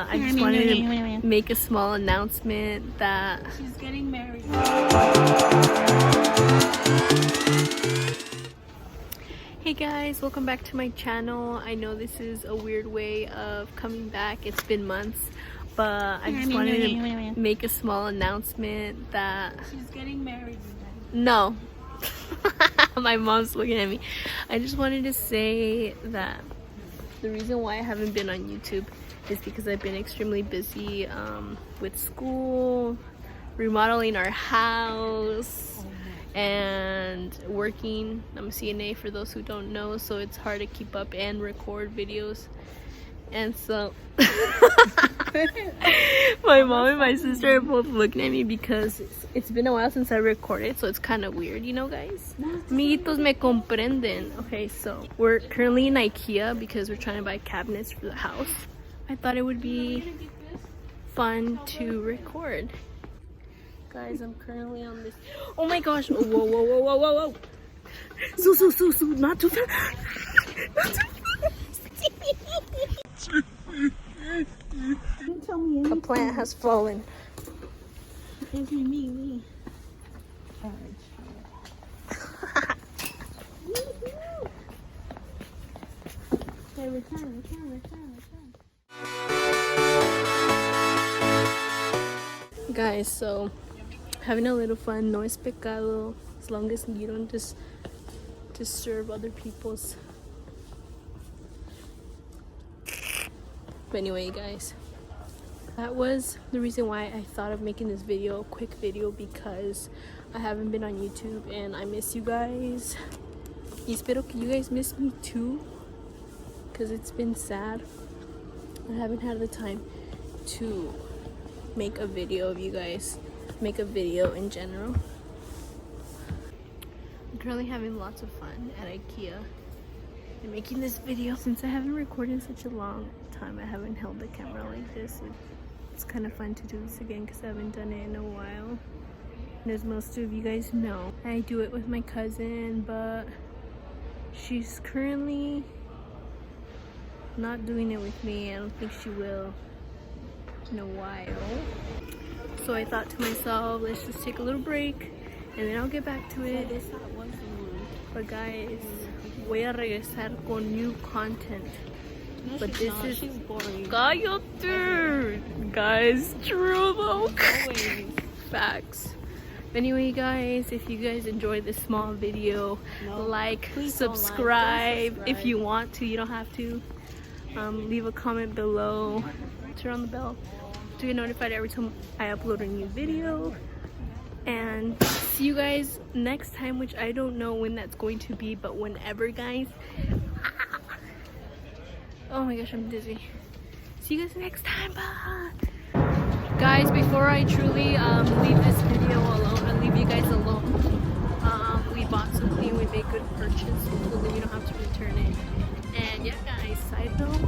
I just wanted to make a small announcement that she's getting married. Hey guys, welcome back to my channel. I know this is a weird way of coming back. It's been months, but I just wanted to make a small announcement that she's getting married. No. My mom's looking at me. I just wanted to say that the reason why I haven't been on YouTube is because I've been extremely busy with school, remodeling our house, and working. I'm a CNA for those who don't know, so it's hard to keep up and record videos. And so my mom and my sister are both looking at me because it's been a while since I recorded, so it's kind of weird, you know, guys. Amiguitos me comprenden. Okay, so we're currently in IKEA because we're trying to buy cabinets for the house. I thought it would be fun to record. Guys, I'm currently on this. Oh my gosh! Whoa, whoa, whoa, whoa, whoa, whoa! So, not too fast. Not too fast. Don't tell me anything. The plant has fallen. It's me. Okay, return. Guys, so having a little fun, no es pecado, as long as you don't just disturb other people's. But anyway, guys, that was the reason why I thought of making this video, a quick video, because I haven't been on YouTube and I miss you guys. Y espero que you guys miss me too, because it's been sad. I haven't had the time to make a video of you guys, make a video in general. I'm currently having lots of fun at IKEA and making this video. Since I haven't recorded in such a long time, I haven't held the camera like this. It's kind of fun to do this again because I haven't done it in a while. And as most of you guys know, I do it with my cousin, but she's currently not doing it with me. I don't think she will in a while. So I thought to myself, let's just take a little break and then I'll get back to it. But guys, voy a regresar con new content. No, but she's this not. is She's boring. Cállate. Guys, true though. Always. Facts. Anyway, guys, if you guys enjoyed this small video, like, subscribe if you want to. You don't have to. Leave a comment below. Turn on the bell to get notified every time I upload a new video. And see you guys next time, which I don't know when that's going to be, but whenever, guys. Oh my gosh, I'm dizzy. See you guys next time. Bye. Guys, before I truly leave this video alone and leave you guys alone, we bought something, we made good purchase, so that you don't have to return it. And yeah, guys, side note,